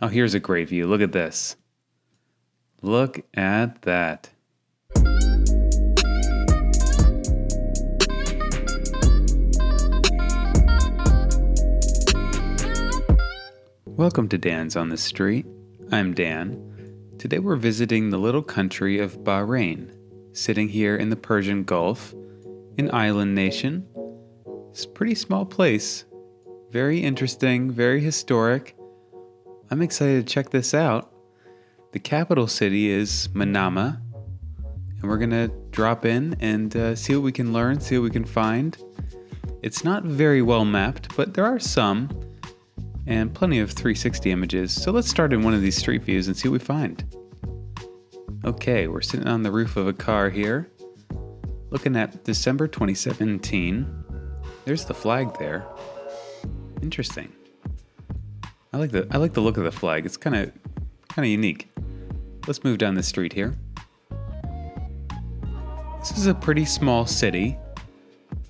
Oh, here's a great view. Look at this. Look at that. Welcome to Dan's on the Street. I'm Dan. Today we're visiting the little country of Bahrain, sitting here in the Persian Gulf, an island nation. It's a pretty small place. Very interesting, very historic. I'm excited to check this out. The capital city is Manama, and we're going to drop in and see what we can learn, see what we can find. It's not very well mapped, but there are some, and plenty of 360 images. So let's start in one of these street views and see what we find. Okay, we're sitting on the roof of a car here, looking at December 2017. There's the flag there. Interesting. I like the look of the flag. It's kind of unique. Let's move down the street here. This is a pretty small city.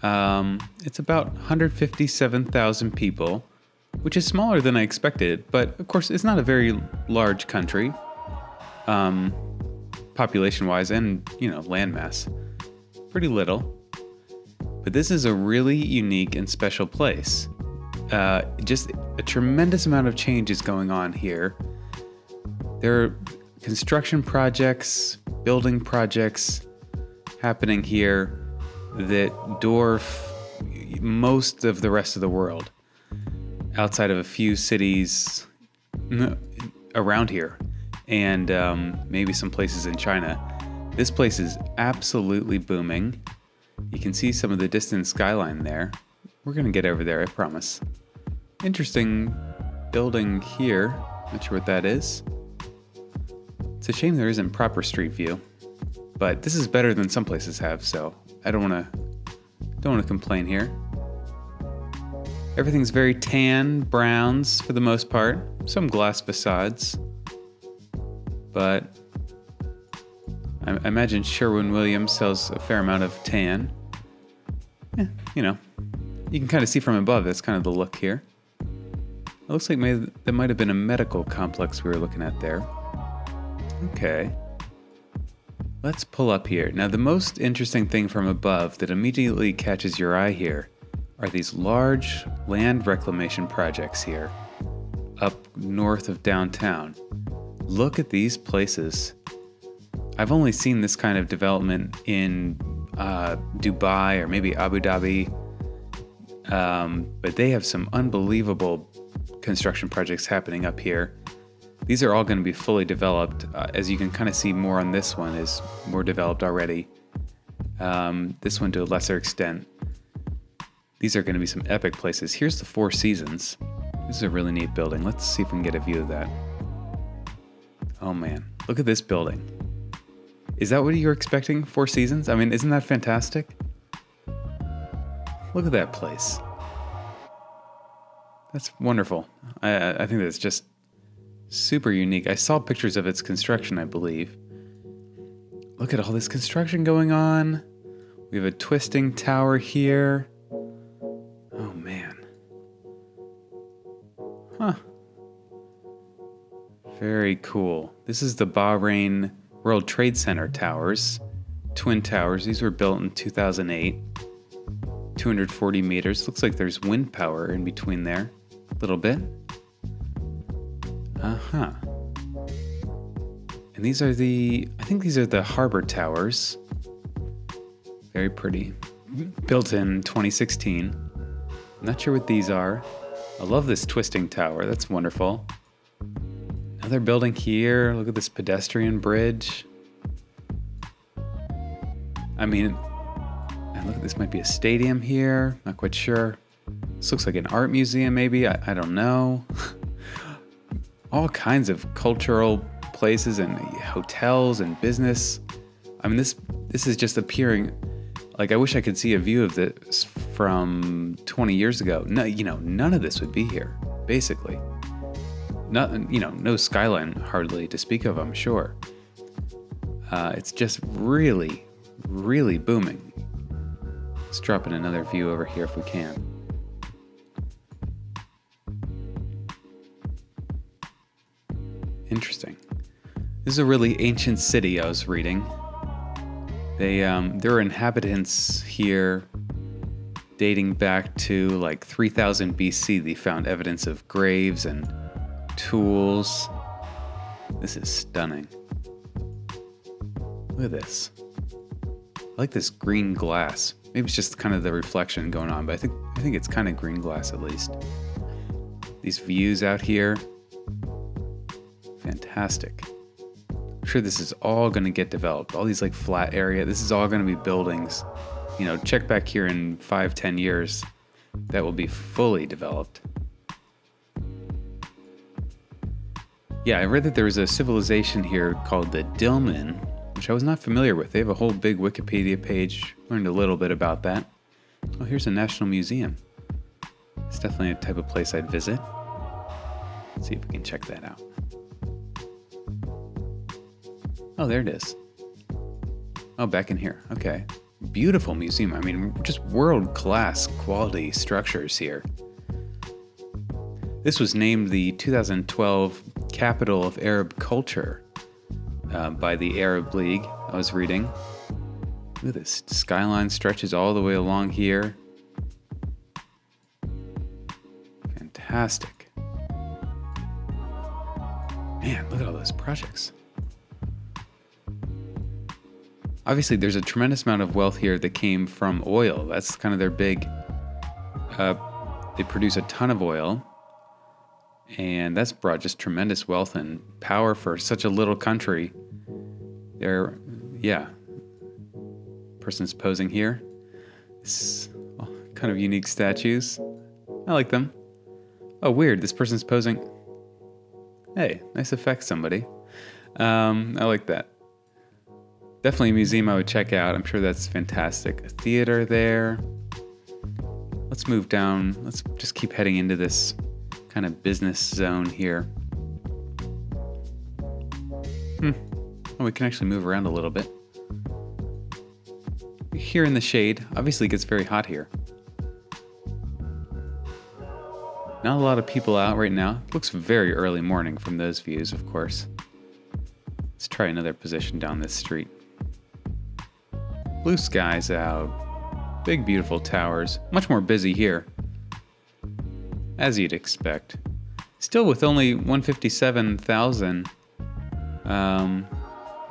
It's about 157,000 people, which is smaller than I expected, but of course it's not a very large country, population-wise and, landmass. Pretty little. But this is a really unique and special place. Just a tremendous amount of change is going on here. There are construction projects, building projects happening here that dwarf most of the rest of the world, outside of a few cities around here, and maybe some places in China. This place is absolutely booming. You can see some of the distant skyline there. We're going to get over there, I promise. Interesting building here. Not sure what that is. It's a shame there isn't proper street view, but this is better than some places have, so I don't want to complain here. Everything's very tan, browns for the most part. Some glass facades. But I imagine Sherwin-Williams sells a fair amount of tan. Yeah, you can kind of see from above, that's kind of the look here. It looks like that might have been a medical complex we were looking at there. Okay. Let's pull up here. Now, the most interesting thing from above that immediately catches your eye here are these large land reclamation projects here, up north of downtown. Look at these places. I've only seen this kind of development in Dubai or maybe Abu Dhabi, but they have some unbelievable construction projects happening up here. These are all going to be fully developed. As you can kind of see, more on this one is more developed already. This one to a lesser extent. These are going to be some epic places. Here's the Four Seasons. This is a really neat building. Let's see if we can get a view of that. Oh man, look at this building. Is that what you're expecting? Four Seasons? I mean, isn't that fantastic? Look at that place. That's wonderful. I think that's just super unique. I saw pictures of its construction, I believe. Look at all this construction going on. We have a twisting tower here. Oh man. Huh. Very cool. This is the Bahrain World Trade Center towers. Twin towers. These were built in 2008. 240 meters. Looks like there's wind power in between there. A little bit. Uh-huh. And these are I think these are the harbor towers. Very pretty. Built in 2016. I'm not sure what these are. I love this twisting tower. That's wonderful. Another building here. Look at this pedestrian bridge. I mean, and look, this might be a stadium here. Not quite sure. This looks like an art museum, maybe. I don't know. All kinds of cultural places and hotels and business. I mean, this is just appearing. Like, I wish I could see a view of this from 20 years ago. No, none of this would be here, basically. No skyline hardly to speak of, I'm sure. It's just really, really booming. Let's drop in another view over here if we can. Interesting. This is a really ancient city I was reading. There are inhabitants here dating back to like 3000 BC. They found evidence of graves and tools. This is stunning. Look at this. I like this green glass. Maybe it's just kind of the reflection going on, but I think it's kind of green glass at least. These views out here, fantastic. I'm sure this is all going to get developed. All these like flat area, this is all going to be buildings. You know, check back here in 5-10 years, that will be fully developed. Yeah, I read that there was a civilization here called the Dillman, which I was not familiar with. They have a whole big Wikipedia page. Learned a little bit about that. Oh, here's a national museum. It's definitely a type of place I'd visit. Let's see if we can check that out. Oh, there it is. Oh, back in here. Okay. Beautiful museum. I mean, just world-class quality structures here. This was named the 2012 Capital of Arab Culture by the Arab League, I was reading. Look at this. Skyline stretches all the way along here. Fantastic. Man, look at all those projects. Obviously, there's a tremendous amount of wealth here that came from oil. That's kind of their big... they produce a ton of oil. And that's brought just tremendous wealth and power for such a little country. Person's posing here. It's kind of unique statues. I like them. Oh, weird. This person's posing. Hey, nice effect, somebody. I like that. Definitely a museum I would check out. I'm sure that's fantastic. A theater there. Let's move down. Let's just keep heading into this kind of business zone here. Oh, we can actually move around a little bit. Here in the shade, obviously it gets very hot here. Not a lot of people out right now. Looks very early morning from those views, of course. Let's try another position down this street. Blue skies out. Big, beautiful towers. Much more busy here, as you'd expect. Still with only 157,000.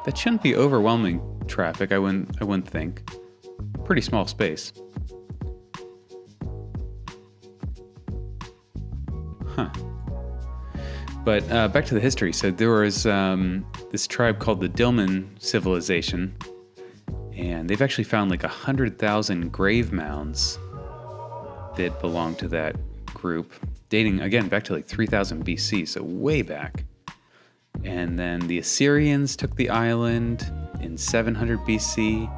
That shouldn't be overwhelming traffic, I wouldn't think. Pretty small space. Huh. But back to the history. So there was this tribe called the Dillman Civilization, and they've actually found like 100,000 grave mounds that belong to that group, dating again back to like 3000 BC, so way back. And then the Assyrians took the island in 700 BC,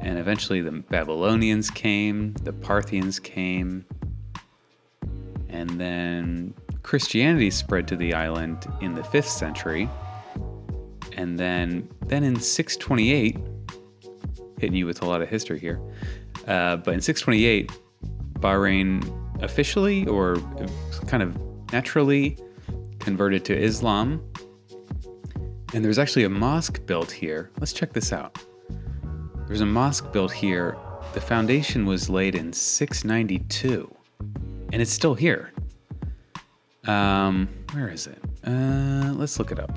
and eventually the Babylonians came, the Parthians came, and then Christianity spread to the island in the 5th century. And then in 628, hitting you with a lot of history here, but in 628, Bahrain officially or kind of naturally converted to Islam. And there's actually a mosque built here. Let's check this out. There's a mosque built here. The foundation was laid in 692, and it's still here. Where is it? Let's look it up.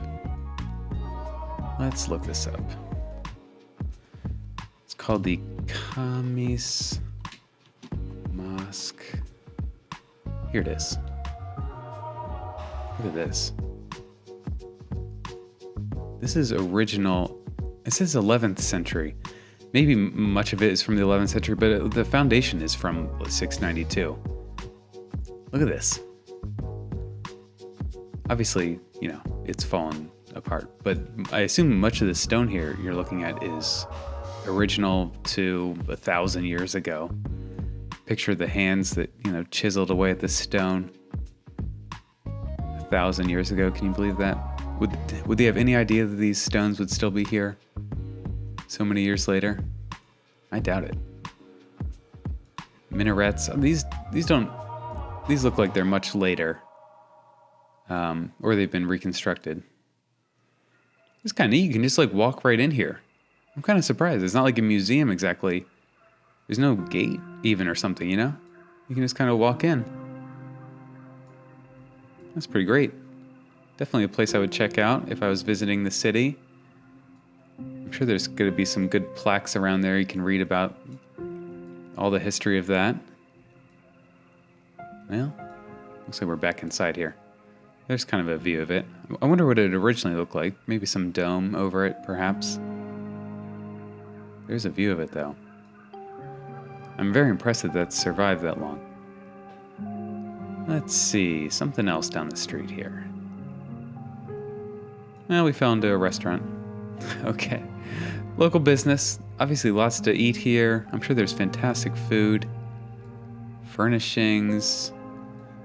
Let's look this up. It's called the Khamis Mosque. Here it is. Look at this. This is original. It says 11th century. Maybe much of it is from the 11th century, but the foundation is from 692. Look at this. Obviously, you know, it's fallen apart, but I assume much of the stone here you're looking at is original to 1,000 years ago. Picture the hands that, you know, chiseled away at the stone 1,000 years ago. Can you believe that? Would they have any idea that these stones would still be here so many years later? I doubt it. Minarets. These look like they're much later. or they've been reconstructed. It's kind of neat. You can just like walk right in here. I'm kind of surprised. It's not like a museum exactly. There's no gate even or something, you know? You can just kind of walk in. That's pretty great. Definitely a place I would check out if I was visiting the city. I'm sure there's going to be some good plaques around there. You can read about all the history of that. Well, looks like we're back inside here. There's kind of a view of it. I wonder what it originally looked like. Maybe some dome over it, perhaps. There's a view of it, though. I'm very impressed that that's survived that long. Let's see, something else down the street here. Well, we fell into a restaurant. Okay. Local business. Obviously lots to eat here. I'm sure there's fantastic food. Furnishings.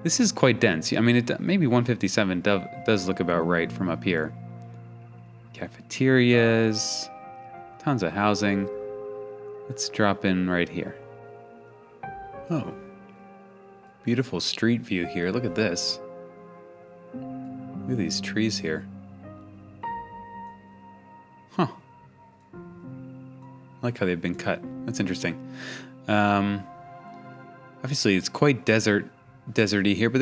This is quite dense. I mean, maybe 157 does look about right from up here. Cafeterias. Tons of housing. Let's drop in right here. Oh. Beautiful street view here. Look at this. Look at these trees here. Huh. I like how they've been cut. That's interesting. Obviously, it's quite deserty here, but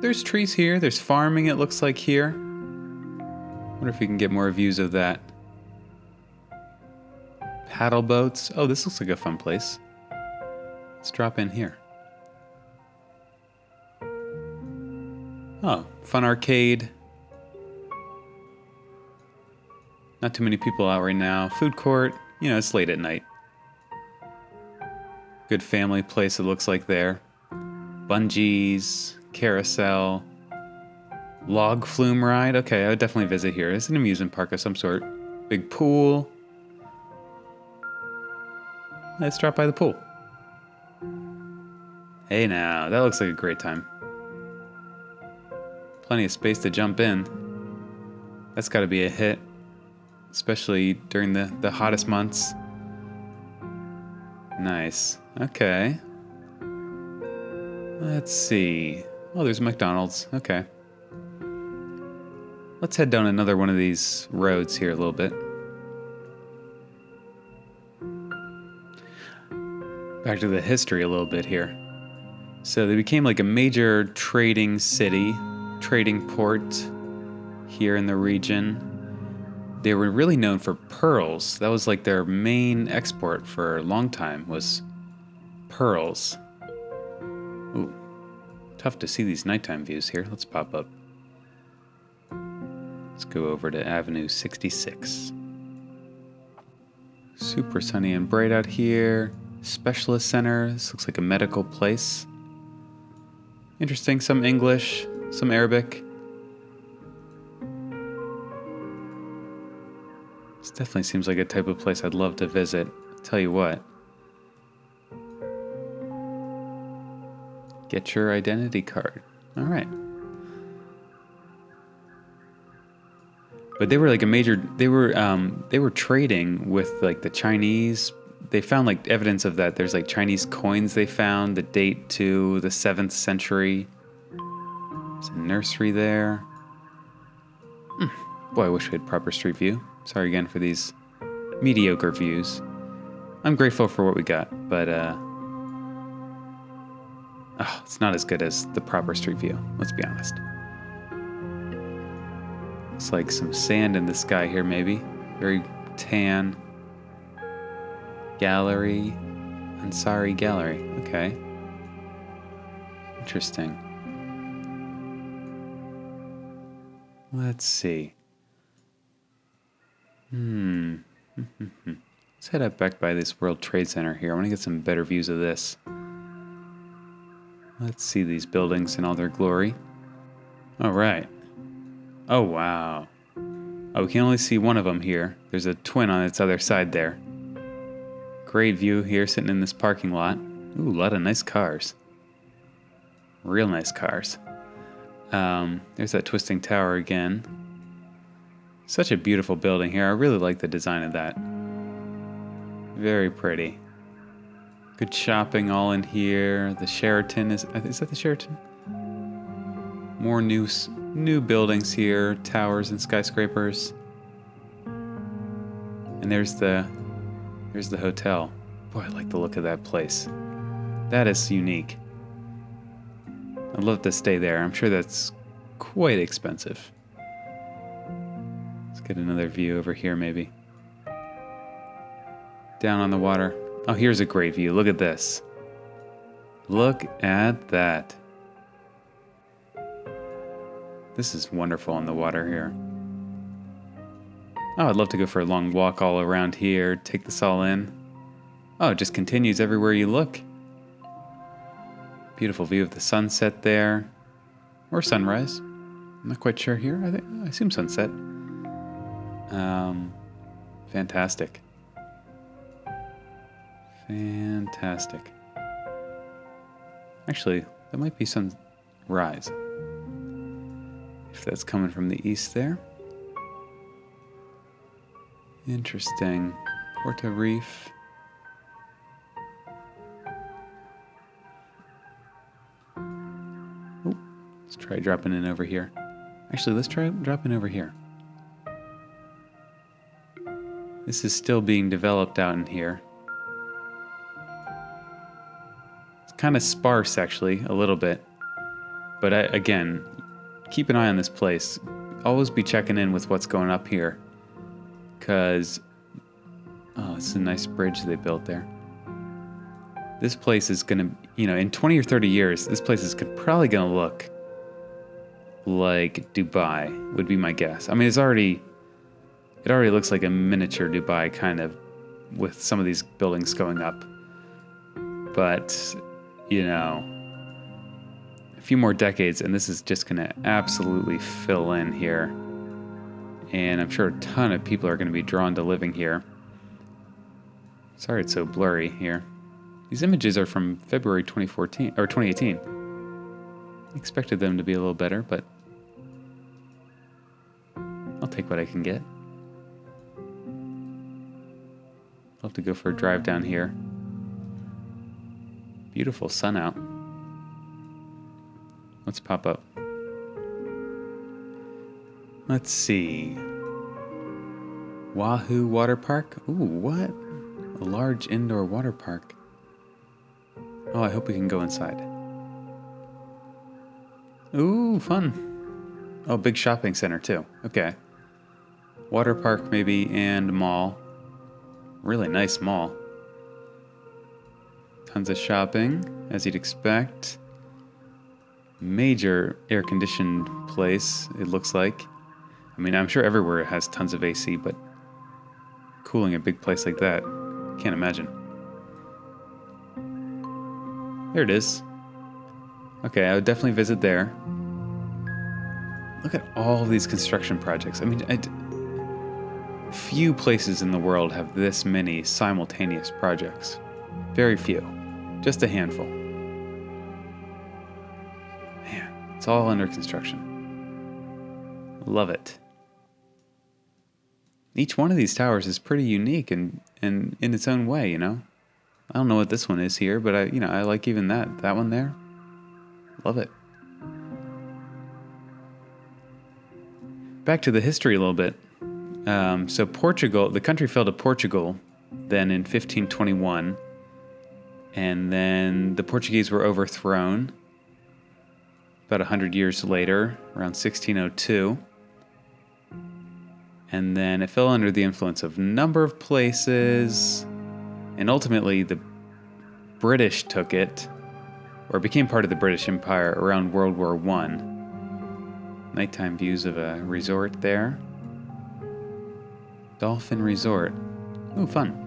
there's trees here. There's farming, it looks like here. Wonder if we can get more views of that. Paddle boats. Oh, this looks like a fun place. Let's drop in here. Oh, fun arcade. Not too many people out right now. Food court. You know, it's late at night. Good family place it looks like there. Bungees, carousel, log flume ride. Okay, I would definitely visit here. It's an amusement park of some sort. Big pool. Let's drop by the pool. Hey now, that looks like a great time. Plenty of space to jump in. That's got to be a hit, especially during the hottest months. Nice. Okay. Let's see. Oh, there's McDonald's. Okay. Let's head down another one of these roads here a little bit. Back to the history a little bit here. So they became like a major trading city, trading port here in the region. They were really known for pearls. That was like their main export for a long time was pearls. Ooh, tough to see these nighttime views here. Let's pop up. Let's go over to Avenue 66. Super sunny and bright out here. Specialist center. This looks like a medical place. Interesting. Some English, some Arabic. This definitely seems like a type of place I'd love to visit. I'll tell you what. Get your identity card. All right. But they were like a major. They were trading with like the Chinese. They found like evidence of that. There's like Chinese coins they found that date to the 7th century. There's a nursery there. Boy, I wish we had proper street view. Sorry again for these mediocre views. I'm grateful for what we got, but it's not as good as the proper street view. Let's be honest. Looks like some sand in the sky here, maybe. Very tan. Gallery. Ansari Gallery. Okay. Interesting. Let's see. Let's head up back by this World Trade Center here. I want to get some better views of this. Let's see these buildings in all their glory. All right. Oh, wow. Oh, we can only see one of them here. There's a twin on its other side there. Great view here sitting in this parking lot. Ooh, a lot of nice cars. Real nice cars. There's that twisting tower again. Such a beautiful building here. I really like the design of that. Very pretty. Good shopping all in here. The Sheraton is that the Sheraton? More new new buildings here, towers and skyscrapers. And there's the hotel. Boy, I like the look of that place. That is unique. I'd love to stay there. I'm sure that's quite expensive. Let's get another view over here maybe. Down on the water. Oh, here's a great view. Look at this. Look at that. This is wonderful on the water here. Oh, I'd love to go for a long walk all around here, take this all in. Oh, it just continues everywhere you look. Beautiful view of the sunset there. Or sunrise. I'm not quite sure here. I assume sunset. Fantastic. Fantastic. Actually, that might be sunrise. If that's coming from the east there. Interesting. Porto Reef. Oh, let's try dropping in over here. Actually, let's try dropping over here. This is still being developed out in here. It's kind of sparse, actually, a little bit. But again, keep an eye on this place. Always be checking in with what's going up here. Because, oh, it's a nice bridge they built there. This place is going to, in 20 or 30 years, this place is probably going to look like Dubai, would be my guess. I mean, it already looks like a miniature Dubai, kind of, with some of these buildings going up. But, a few more decades, and this is just going to absolutely fill in here. And I'm sure a ton of people are going to be drawn to living here. Sorry it's so blurry here. These images are from February 2014 or 2018. I expected them to be a little better, but I'll take what I can get. I'll have to go for a drive down here. Beautiful sun out. Let's pop up. Let's see. Wahoo Waterpark. Ooh, what? A large indoor water park. Oh, I hope we can go inside. Ooh, fun. Oh, big shopping center too. Okay. Water park maybe and mall. Really nice mall. Tons of shopping, as you'd expect. Major air-conditioned place, it looks like. I mean, I'm sure everywhere it has tons of AC, but cooling a big place like that, can't imagine. There it is. Okay, I would definitely visit there. Look at all of these construction projects. I mean, few places in the world have this many simultaneous projects. Very few. Just a handful. Man, it's all under construction. Love it. Each one of these towers is pretty unique and in its own way, I don't know what this one is here, but I like even that one there. Love it. Back to the history a little bit. So Portugal, the country fell to Portugal then in 1521, and then the Portuguese were overthrown about 100 years later, around 1602. And then it fell under the influence of a number of places, and ultimately the British took it, or became part of the British Empire around World War I. Nighttime views of a resort there. Dolphin Resort. Ooh, fun.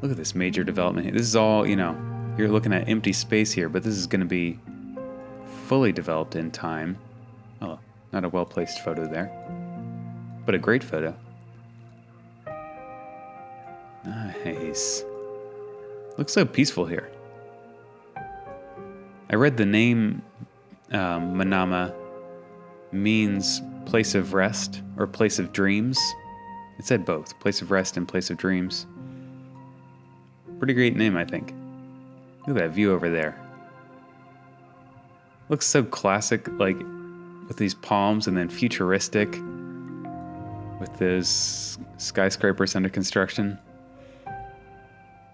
Look at this major development here. This is all, you're looking at empty space here, but this is going to be fully developed in time. Oh, not a well-placed photo there, but a great photo. Nice. Looks so peaceful here. I read the name Manama means place of rest or place of dreams. It said both, place of rest and place of dreams. Pretty great name, I think. Look at that view over there. Looks so classic, like with these palms, and then futuristic with those skyscrapers under construction.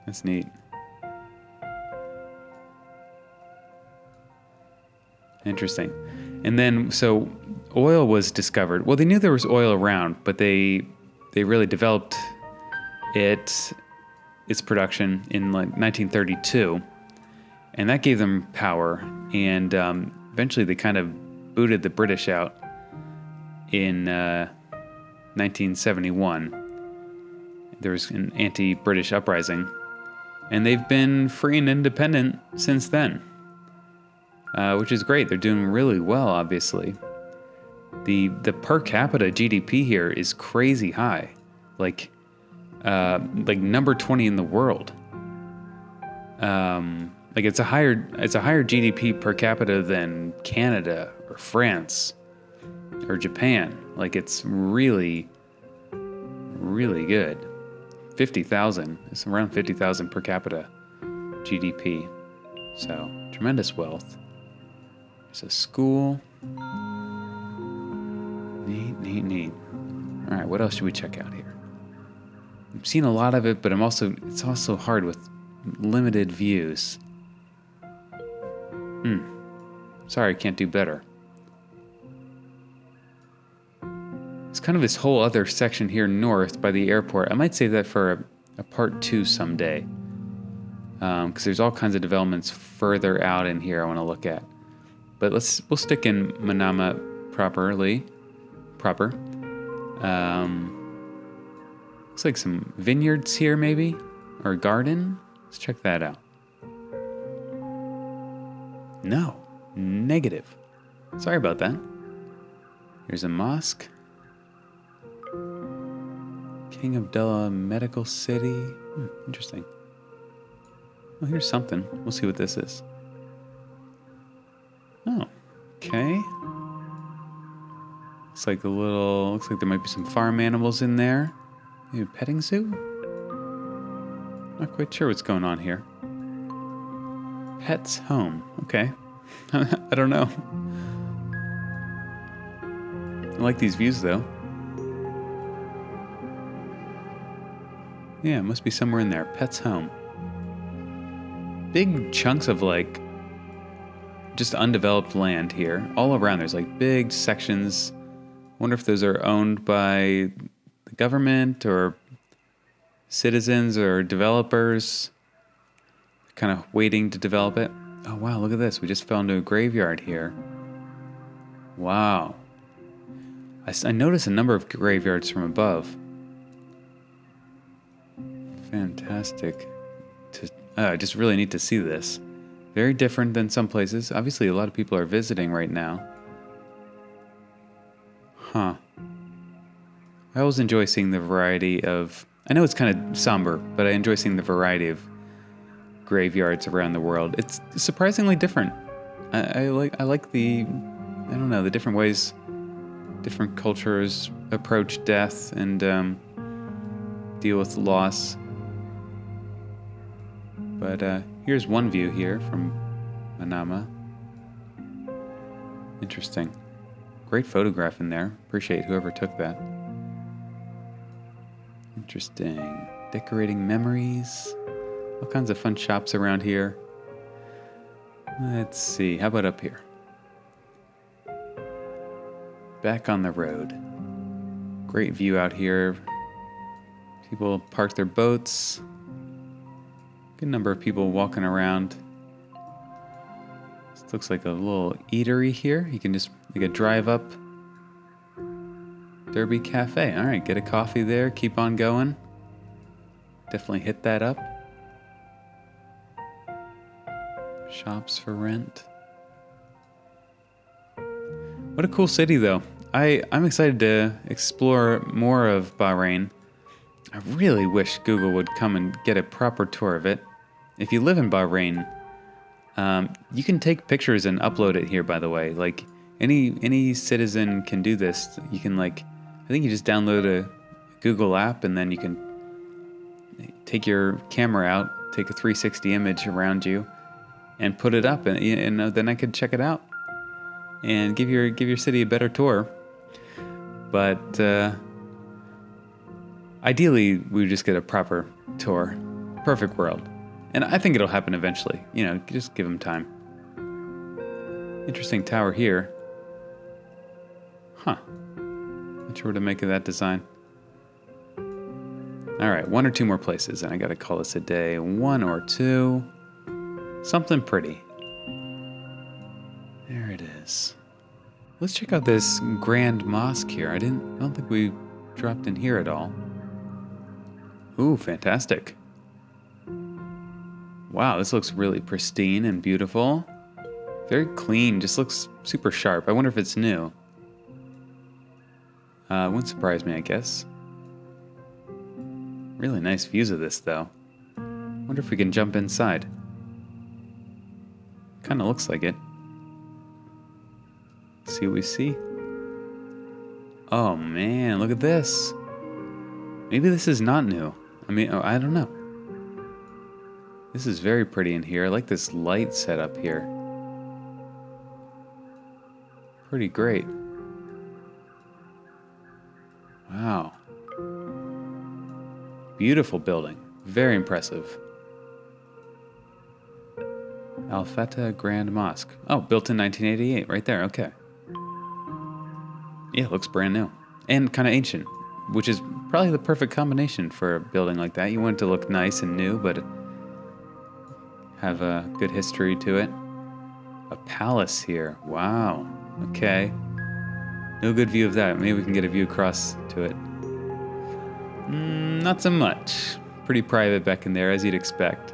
That's neat. Interesting. And then, so oil was discovered. Well, they knew there was oil around, but they really developed its production in like 1932, and that gave them power. And eventually, they kind of booted the British out in 1971. There was an anti-British uprising, and they've been free and independent since then, which is great. They're doing really well, obviously. The per capita GDP here is crazy high, like number 20 in the world. Like it's a higher GDP per capita than Canada or France or Japan. Like it's really, really good. 50,000. It's around 50,000 per capita GDP. So tremendous wealth. There's a school. Neat. All right, what else should we check out here? I've seen a lot of it, but it's also hard with limited views. Sorry, I can't do better. It's kind of this whole other section here north by the airport. I might save that for a part 2 someday, because there's all kinds of developments further out in here I want to look at. But we'll stick in Manama proper. Looks like some vineyards here, maybe, or a garden. Let's check that out. No, negative. Sorry about that. Here's a mosque. King Abdullah Medical City. Interesting. Well, here's something. We'll see what this is. Oh, okay. Looks like there might be some farm animals in there. Maybe a petting zoo? Not quite sure what's going on here. Pet's home. Okay. I don't know. I like these views though. Yeah, it must be somewhere in there. Pet's home. Big chunks of like just undeveloped land here. All around there's like big sections. Wonder if those are owned by the government or citizens or developers kind of waiting to develop it. Oh wow, look at this. We just fell into a graveyard here. Wow. I noticed a number of graveyards from above. Fantastic. I just really need to see this. Very different than some places. Obviously, a lot of people are visiting right now. Huh. I always enjoy seeing the variety of... I know it's kind of somber, but I enjoy seeing the variety of graveyards around the world. It's surprisingly different. I like the... I don't know, the different ways different cultures approach death and deal with loss. But here's one view here from Manama. Interesting. Great photograph in there. Appreciate whoever took that. Interesting. Decorating memories. All kinds of fun shops around here. Let's see. How about up here? Back on the road. Great view out here. People park their boats. Good number of people walking around. This looks like a little eatery here. You can just like a drive up Derby Cafe. All right, get a coffee there. Keep on going. Definitely hit that up. Shops for rent. What a cool city, though. I'm excited to explore more of Bahrain. I really wish Google would come and get a proper tour of it. If you live in Bahrain, you can take pictures and upload it here, by the way. Like, any citizen can do this. You can, like, I think you just download a Google app, and then you can take your camera out, take a 360 image around you, and put it up, and then I could check it out. and give your city a better tour. But ideally, we would just get a proper tour. Perfect world. And I think it'll happen eventually. Just give them time. Interesting tower here. Huh. Not sure what to make of that design. All right, 1 or 2 more places, and I gotta call this a day. 1 or 2. Something pretty. There it is. Let's check out this grand mosque here. I don't think we dropped in here at all. Ooh, fantastic. Wow, this looks really pristine and beautiful. Very clean, just looks super sharp. I wonder if it's new. Wouldn't surprise me, I guess. Really nice views of this, though. Wonder if we can jump inside. Kind of looks like it. See what we see? Oh man, look at this. Maybe this is not new. I don't know. This is very pretty in here. I like this light setup here. Pretty great. Wow. Beautiful building. Very impressive. Alfetta Grand Mosque. Oh, built in 1988. Right there. Okay. Yeah, it looks brand new. And kind of ancient, which is probably the perfect combination for a building like that. You want it to look nice and new, but have a good history to it. A palace here. Wow. Okay. No good view of that. Maybe we can get a view across to it. Not so much. Pretty private back in there, as you'd expect.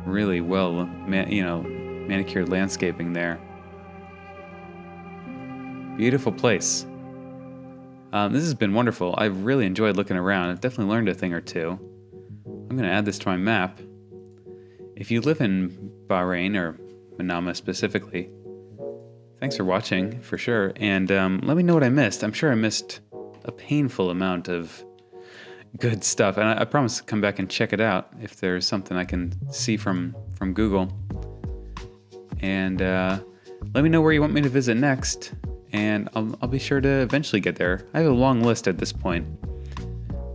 Really well, manicured landscaping there. Beautiful place. This has been wonderful. I've really enjoyed looking around. I've definitely learned a thing or two. I'm going to add this to my map. If you live in Bahrain, or Manama specifically, thanks for watching, for sure. And let me know what I missed. I'm sure I missed a painful amount of good stuff. And I promise to come back and check it out if there's something I can see from Google. And let me know where you want me to visit next. And I'll be sure to eventually get there. I have a long list at this point.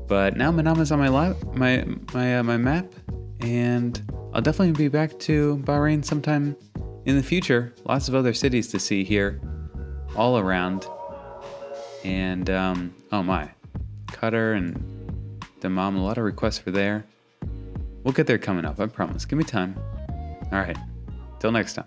But now Manama's on my map. And I'll definitely be back to Bahrain sometime in the future. Lots of other cities to see here, all around. And, oh my, Qatar and Dammam, a lot of requests for there. We'll get there coming up, I promise. Give me time. All right, till next time.